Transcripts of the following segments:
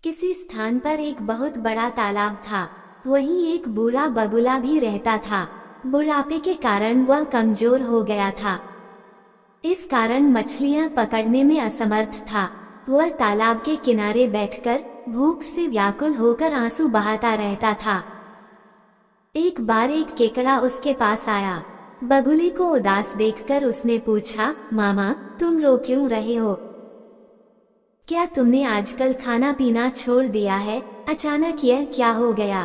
किसी स्थान पर एक बहुत बड़ा तालाब था। वहीं एक बूढ़ा बगुला भी रहता था। बुढ़ापे के कारण वह कमजोर हो गया था। इस कारण मछलियां पकड़ने में असमर्थ था। वह तालाब के किनारे बैठकर भूख से व्याकुल होकर आंसू बहाता रहता था। एक बार एक केकड़ा उसके पास आया। बगुले को उदास देखकर उसने पूछा, मामा, तुम रो क्यों रहे हो? क्या तुमने आजकल खाना पीना छोड़ दिया है? अचानक यह क्या हो गया?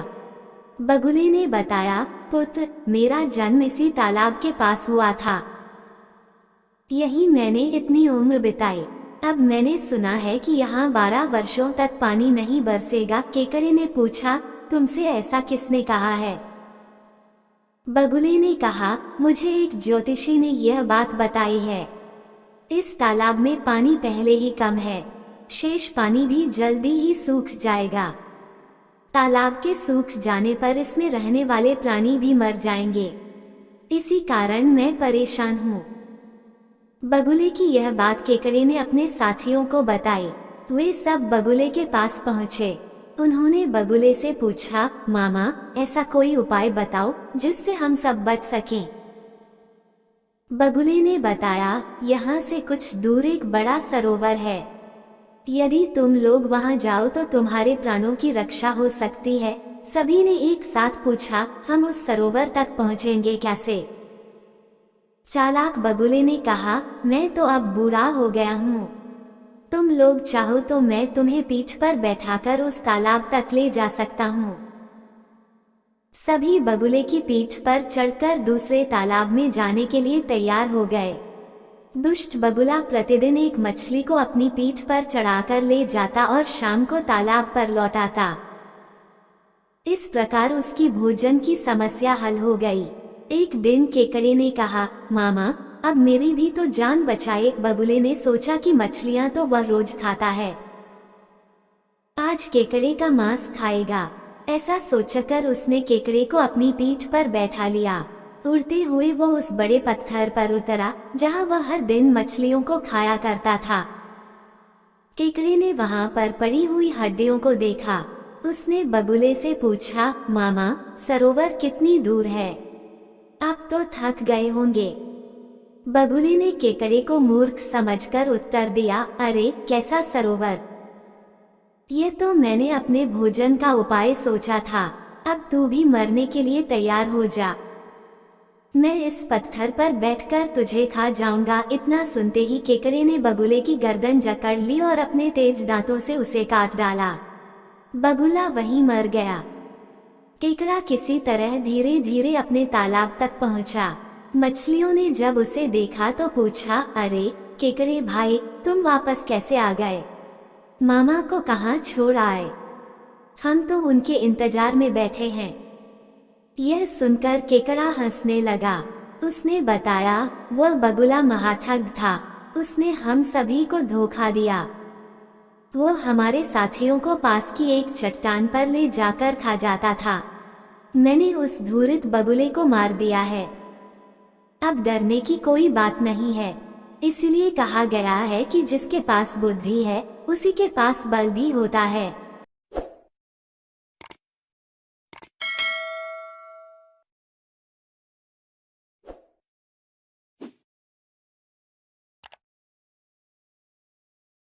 बगुले ने बताया, पुत्र, मेरा जन्म इसी तालाब के पास हुआ था। यही मैंने इतनी उम्र बिताई। अब मैंने सुना है कि यहाँ 12 वर्षों तक पानी नहीं बरसेगा। केकड़े ने पूछा, तुमसे ऐसा किसने कहा है? बगुले ने कहा, मुझे एक ज्योतिषी ने यह बात बताई है। इस तालाब में पानी पहले ही कम है। शेष पानी भी जल्दी ही सूख जाएगा। तालाब के सूख जाने पर इसमें रहने वाले प्राणी भी मर जाएंगे। इसी कारण मैं परेशान हूँ। बगुले की यह बात केकड़े ने अपने साथियों को बताई। वे सब बगुले के पास पहुँचे। उन्होंने बगुले से पूछा, मामा, ऐसा कोई उपाय बताओ जिससे हम सब बच सकें। बगुले ने बताया, यहाँ से कुछ दूर एक बड़ा सरोवर है। यदि तुम लोग वहां जाओ तो तुम्हारे प्राणों की रक्षा हो सकती है। सभी ने एक साथ पूछा, हम उस सरोवर तक पहुंचेंगे कैसे? चालाक बगुले ने कहा, मैं तो अब बूढ़ा हो गया हूँ। तुम लोग चाहो तो मैं तुम्हें पीठ पर बैठाकर उस तालाब तक ले जा सकता हूँ। सभी बगुले की पीठ पर चढ़कर दूसरे तालाब में जाने के लिए तैयार हो गए। दुष्ट बगुला प्रतिदिन एक मछली को अपनी पीठ पर चढ़ाकर ले जाता और शाम को तालाब पर लौटाता। इस प्रकार उसकी भोजन की समस्या हल हो गई। एक दिन केकड़े ने कहा, मामा, अब मेरी भी तो जान बचाए। बगुले ने सोचा कि मछलियां तो वह रोज खाता है, आज केकड़े का मांस खाएगा। ऐसा सोचकर उसने केकड़े को अपनी पीठ पर बैठा लिया। उड़ते हुए वो उस बड़े पत्थर पर उतरा जहां वह हर दिन मछलियों को खाया करता था। केकड़े ने वहां पर पड़ी हुई हड्डियों को देखा। उसने बगुले से पूछा, मामा, सरोवर कितनी दूर है? आप तो थक गए होंगे। बगुले ने केकड़े को मूर्ख समझकर उत्तर दिया, अरे कैसा सरोवर? ये तो मैंने अपने भोजन का उपाय सोचा था। अब तू भी मरने के लिए तैयार हो जा। मैं इस पत्थर पर बैठकर तुझे खा जाऊंगा। इतना सुनते ही केकड़े ने बगुले की गर्दन जकड़ ली और अपने तेज दांतों से उसे काट डाला। बगुला वहीं मर गया। केकड़ा किसी तरह धीरे धीरे अपने तालाब तक पहुंचा। मछलियों ने जब उसे देखा तो पूछा, अरे केकड़े भाई, तुम वापस कैसे आ गए? मामा को कहाँ छोड़ आए? हम तो उनके इंतजार में बैठे हैं। यह सुनकर केकड़ा हंसने लगा। उसने बताया, वह बगुला महाठग था। उसने हम सभी को धोखा दिया। वो हमारे साथियों को पास की एक चट्टान पर ले जाकर खा जाता था। मैंने उस धूर्त बगुले को मार दिया है। अब डरने की कोई बात नहीं है। इसलिए कहा गया है कि जिसके पास बुद्धि है उसी के पास बल भी होता है।